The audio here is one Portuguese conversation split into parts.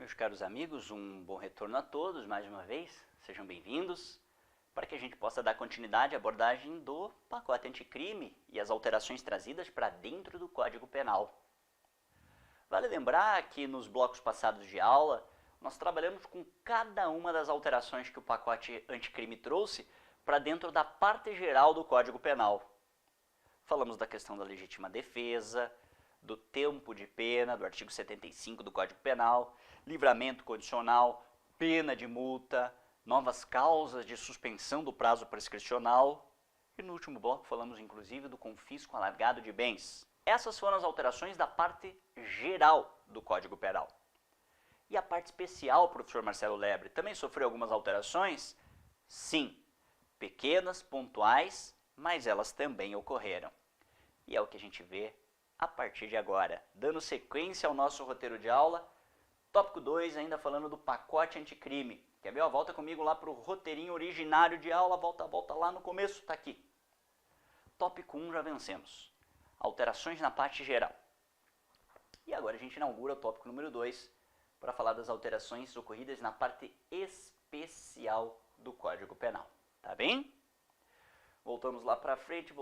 Meus caros amigos, um bom retorno a todos mais uma vez, sejam bem-vindos, para que a gente possa dar continuidade à abordagem do pacote anticrime e as alterações trazidas para dentro do Código Penal. Vale lembrar que nos blocos passados de aula, nós trabalhamos com cada uma das alterações que o pacote anticrime trouxe para dentro da parte geral do Código Penal. Falamos da questão da legítima defesa, do tempo de pena, do artigo 75 do Código Penal, livramento condicional, pena de multa, novas causas de suspensão do prazo prescricional e no último bloco falamos inclusive do confisco alargado de bens. Essas foram as alterações da parte geral do Código Penal. E a parte especial, professor Marcelo Lebre, também sofreu algumas alterações? Sim, pequenas, pontuais, mas elas também ocorreram. E é o que a gente vê a partir de agora. Dando sequência ao nosso roteiro de aula, tópico 2, ainda falando do pacote anticrime. Quer ver? Volta comigo lá para o roteirinho originário de aula, volta lá no começo, está aqui. Tópico 1 já vencemos. Alterações na parte geral. E agora a gente inaugura o tópico número 2 para falar das alterações ocorridas na parte especial do Código Penal. Tá bem? Voltamos lá para frente,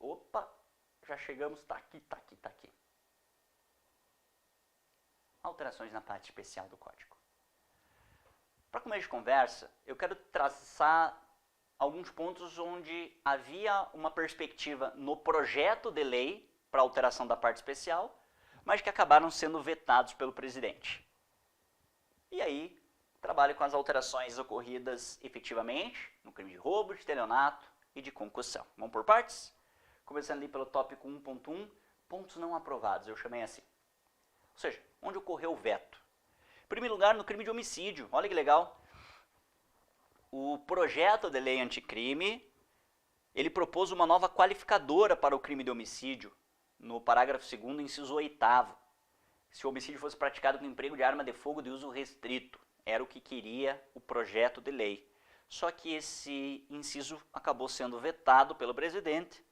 Opa! Já chegamos, tá aqui. Alterações na parte especial do Código. Para começo de conversa, eu quero traçar alguns pontos onde havia uma perspectiva no projeto de lei para alteração da parte especial, mas que acabaram sendo vetados pelo presidente. E aí, trabalho com as alterações ocorridas efetivamente no crime de roubo, de estelionato e de concussão. Vamos por partes? Começando ali pelo tópico 1.1, pontos não aprovados, eu chamei assim. Ou seja, onde ocorreu o veto. Em primeiro lugar, no crime de homicídio. Olha que legal. O projeto de lei anticrime, ele propôs uma nova qualificadora para o crime de homicídio, no parágrafo 2º, inciso 8º. Se o homicídio fosse praticado com emprego de arma de fogo de uso restrito. Era o que queria o projeto de lei. Só que esse inciso acabou sendo vetado pelo presidente.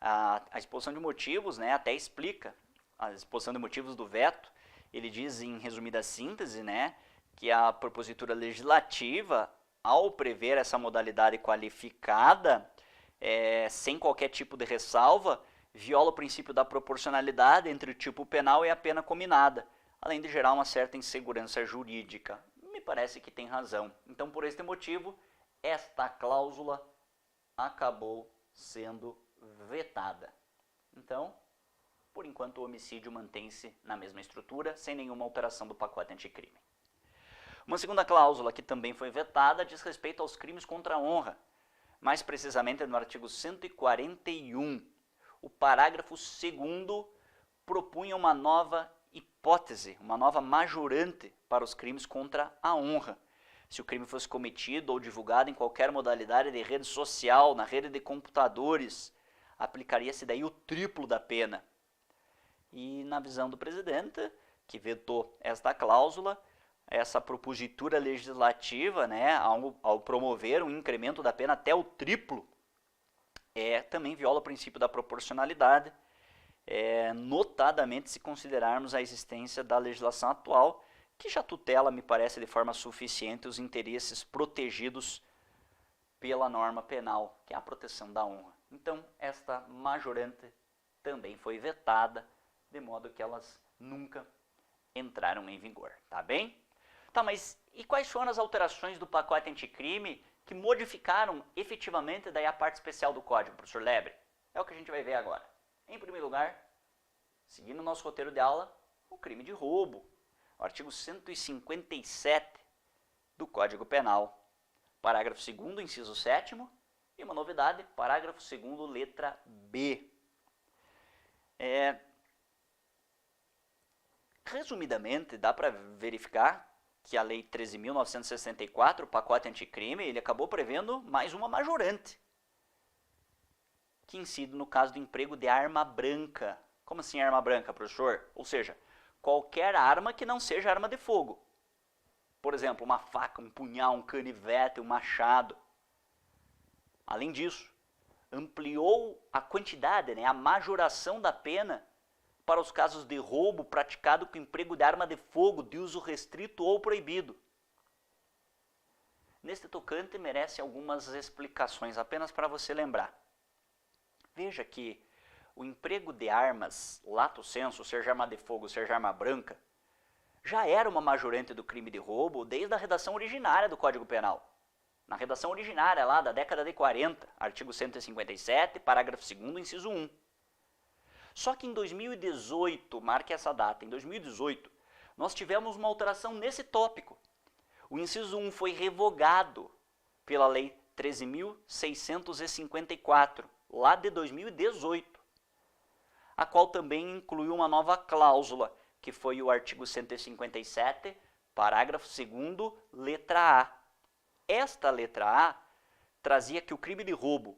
A exposição de motivos, né, até explica a exposição de motivos do veto. Ele diz, em resumida síntese, né, que a propositura legislativa, ao prever essa modalidade qualificada, sem qualquer tipo de ressalva, viola o princípio da proporcionalidade entre o tipo penal e a pena cominada, além de gerar uma certa insegurança jurídica. Me parece que tem razão. Então, por este motivo, esta cláusula acabou sendo vetada. Então, por enquanto o homicídio mantém-se na mesma estrutura, sem nenhuma alteração do pacote anticrime. Uma segunda cláusula que também foi vetada diz respeito aos crimes contra a honra, mais precisamente no artigo 141. O parágrafo 2º propunha uma nova hipótese, uma nova majorante para os crimes contra a honra. Se o crime fosse cometido ou divulgado em qualquer modalidade de rede social, na rede de computadores, aplicaria-se daí o triplo da pena. E na visão do presidente, que vetou esta cláusula, essa propositura legislativa, né, ao promover um incremento da pena até o triplo, também viola o princípio da proporcionalidade, notadamente se considerarmos a existência da legislação atual, que já tutela, me parece, de forma suficiente os interesses protegidos pela norma penal, que é a proteção da honra. Então, esta majorante também foi vetada, de modo que elas nunca entraram em vigor, tá bem? Tá, mas e quais foram as alterações do pacote anticrime que modificaram efetivamente daí a parte especial do Código, professor Lebre? É o que a gente vai ver agora. Em primeiro lugar, seguindo o nosso roteiro de aula, o crime de roubo, o artigo 157 do Código Penal, parágrafo 2º, inciso 7º, e uma novidade, parágrafo 2º, letra B. Resumidamente, dá para verificar que a Lei 13.964, o pacote anticrime, ele acabou prevendo mais uma majorante, que incide no caso do emprego de arma branca. Como assim arma branca, professor? Ou seja, qualquer arma que não seja arma de fogo. Por exemplo, uma faca, um punhal, um canivete, um machado. Além disso, ampliou a quantidade, né, a majoração da pena para os casos de roubo praticado com emprego de arma de fogo de uso restrito ou proibido. Neste tocante merece algumas explicações, apenas para você lembrar. Veja que o emprego de armas, lato sensu, seja arma de fogo, seja arma branca, já era uma majorante do crime de roubo desde a redação originária do Código Penal. Na redação originária lá da década de 40, artigo 157, parágrafo 2º, inciso 1. Só que em 2018, marque essa data, em 2018, nós tivemos uma alteração nesse tópico. O inciso 1 foi revogado pela Lei 13.654, lá de 2018, a qual também incluiu uma nova cláusula, que foi o artigo 157, parágrafo 2º, letra A. Esta letra A trazia que o crime de roubo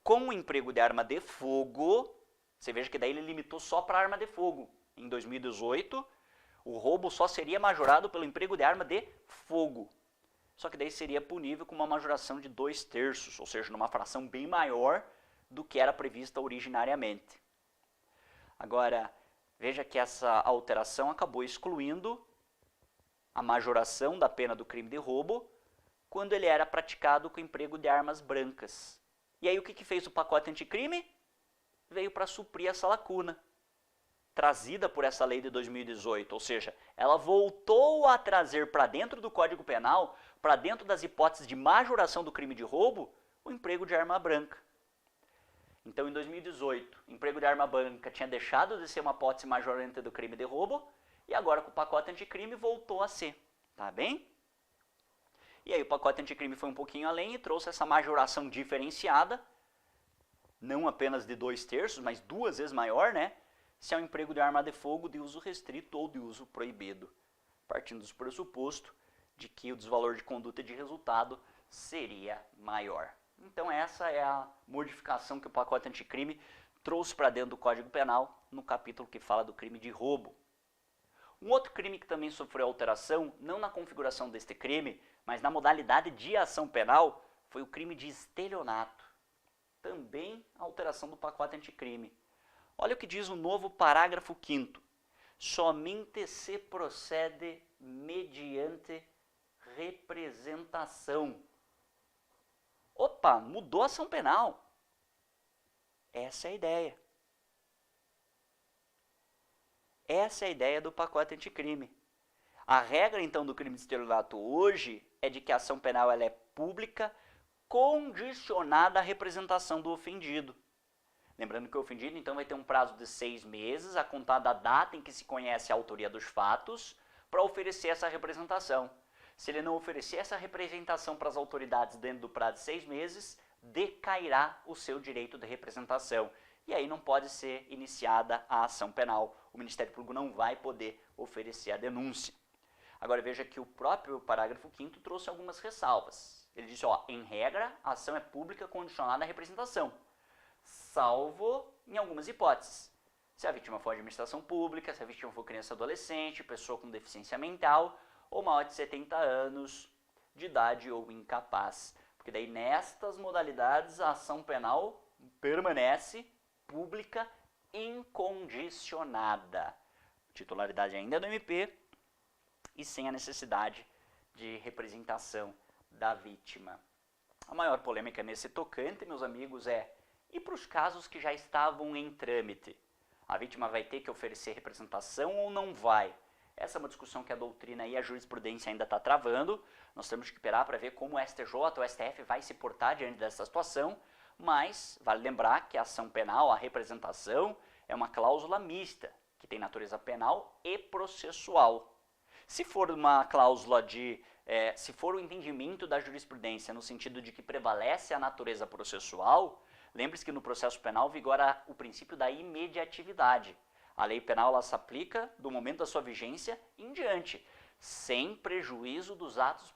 com o emprego de arma de fogo, você veja que daí ele limitou só para arma de fogo. Em 2018, o roubo só seria majorado pelo emprego de arma de fogo. Só que daí seria punível com uma majoração de 2/3, ou seja, numa fração bem maior do que era prevista originariamente. Agora, veja que essa alteração acabou excluindo a majoração da pena do crime de roubo quando ele era praticado com emprego de armas brancas. E aí o que fez o pacote anticrime? Veio para suprir essa lacuna trazida por essa lei de 2018, ou seja, ela voltou a trazer para dentro do Código Penal, para dentro das hipóteses de majoração do crime de roubo, o emprego de arma branca. Então, em 2018, o emprego de arma branca tinha deixado de ser uma hipótese majorante do crime de roubo, e agora com o pacote anticrime voltou a ser, tá bem? E aí o pacote anticrime foi um pouquinho além e trouxe essa majoração diferenciada, não apenas de 2/3, mas 2 vezes maior, né? Se é um emprego de arma de fogo de uso restrito ou de uso proibido, partindo do pressuposto de que o desvalor de conduta e de resultado seria maior. Então essa é a modificação que o pacote anticrime trouxe para dentro do Código Penal no capítulo que fala do crime de roubo. Um outro crime que também sofreu alteração, não na configuração deste crime, mas na modalidade de ação penal, foi o crime de estelionato. Também a alteração do pacote anticrime. Olha o que diz o novo parágrafo 5º. Somente se procede mediante representação. Opa, mudou a ação penal. Essa é a ideia. Essa é a ideia do pacote anticrime. A regra, então, do crime de estelionato hoje é de que a ação penal ela é pública, condicionada à representação do ofendido. Lembrando que o ofendido, então, vai ter um prazo de 6 meses, a contar da data em que se conhece a autoria dos fatos, para oferecer essa representação. Se ele não oferecer essa representação para as autoridades dentro do prazo de 6 meses, decairá o seu direito de representação. E aí não pode ser iniciada a ação penal. O Ministério Público não vai poder oferecer a denúncia. Agora veja que o próprio parágrafo 5º trouxe algumas ressalvas. Ele disse, ó, em regra, a ação é pública condicionada à representação, salvo em algumas hipóteses. Se a vítima for administração pública, se a vítima for criança ou adolescente, pessoa com deficiência mental, ou maior de 70 anos de idade ou incapaz. Porque daí nestas modalidades a ação penal permanece pública incondicionada. Titularidade ainda é do MP e sem a necessidade de representação da vítima. A maior polêmica nesse tocante, meus amigos, é e para os casos que já estavam em trâmite? A vítima vai ter que oferecer representação ou não vai? Essa é uma discussão que a doutrina e a jurisprudência ainda está travando. Nós temos que esperar para ver como o STJ ou o STF vai se portar diante dessa situação, mas vale lembrar que a ação penal, a representação, é uma cláusula mista, que tem natureza penal e processual. Se for uma cláusula se for o entendimento da jurisprudência no sentido de que prevalece a natureza processual, lembre-se que no processo penal vigora o princípio da imediatividade. A lei penal ela se aplica do momento da sua vigência em diante, sem prejuízo dos atos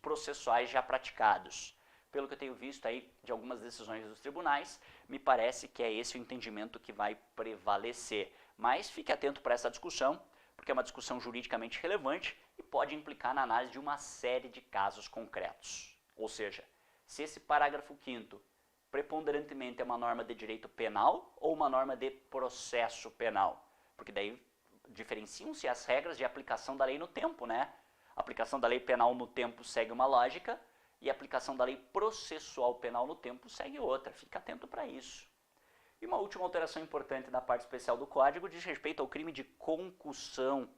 processuais já praticados. Pelo que eu tenho visto aí de algumas decisões dos tribunais, me parece que é esse o entendimento que vai prevalecer. Mas fique atento para essa discussão, porque é uma discussão juridicamente relevante e pode implicar na análise de uma série de casos concretos. Ou seja, se esse parágrafo 5º preponderantemente é uma norma de direito penal ou uma norma de processo penal. porque daí diferenciam-se as regras de aplicação da lei no tempo, né? A aplicação da lei penal no tempo segue uma lógica e a aplicação da lei processual penal no tempo segue outra. Fica atento para isso. E uma última alteração importante na parte especial do Código diz respeito ao crime de concussão,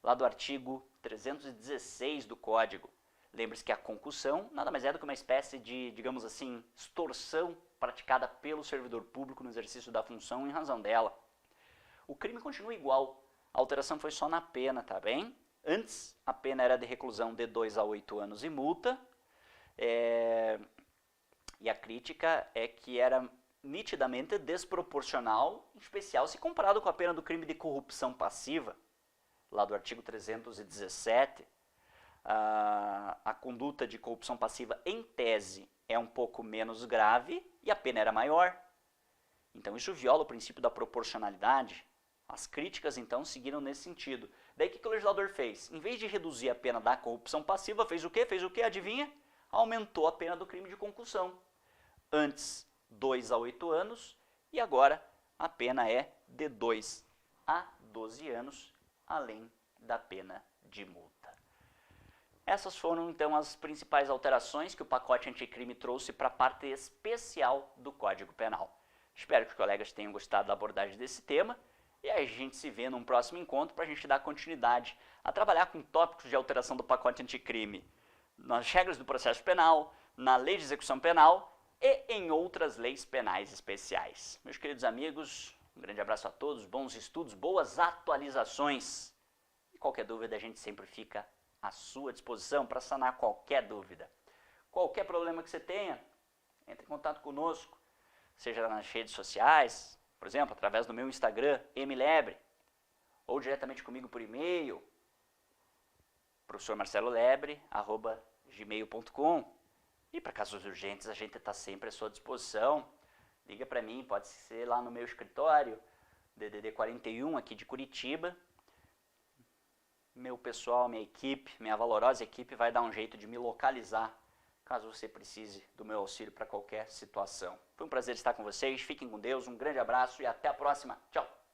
lá do artigo 316 do Código. Lembre-se que a concussão nada mais é do que uma espécie de, digamos assim, extorsão praticada pelo servidor público no exercício da função em razão dela. O crime continua igual, a alteração foi só na pena, tá bem? Antes, a pena era de reclusão de 2 a 8 anos e multa, e a crítica é que era nitidamente desproporcional, em especial se comparado com a pena do crime de corrupção passiva, lá do artigo 317. A conduta de corrupção passiva, em tese, é um pouco menos grave e a pena era maior. Então isso viola o princípio da proporcionalidade. As críticas, então, seguiram nesse sentido. Daí o que o legislador fez? Em vez de reduzir a pena da corrupção passiva, fez o quê? Fez o quê? Adivinha? Aumentou a pena do crime de concussão. Antes, 2 a 8 anos, e agora a pena é de 2 a 12 anos, além da pena de multa. Essas foram, então, as principais alterações que o pacote anticrime trouxe para a parte especial do Código Penal. Espero que os colegas tenham gostado da abordagem desse tema, e a gente se vê num próximo encontro para a gente dar continuidade a trabalhar com tópicos de alteração do pacote anticrime nas regras do processo penal, na lei de execução penal e em outras leis penais especiais. Meus queridos amigos, um grande abraço a todos, bons estudos, boas atualizações. E qualquer dúvida a gente sempre fica à sua disposição para sanar qualquer dúvida. Qualquer problema que você tenha, entre em contato conosco, seja nas redes sociais, por exemplo, através do meu Instagram, mlebre, ou diretamente comigo por e-mail, professormarcelolebre@gmail.com. E para casos urgentes, a gente está sempre à sua disposição. Liga para mim, pode ser lá no meu escritório, DDD 41, aqui de Curitiba. Meu pessoal, minha equipe, minha valorosa equipe vai dar um jeito de me localizar, caso você precise do meu auxílio para qualquer situação. Foi um prazer estar com vocês, fiquem com Deus, um grande abraço e até a próxima. Tchau!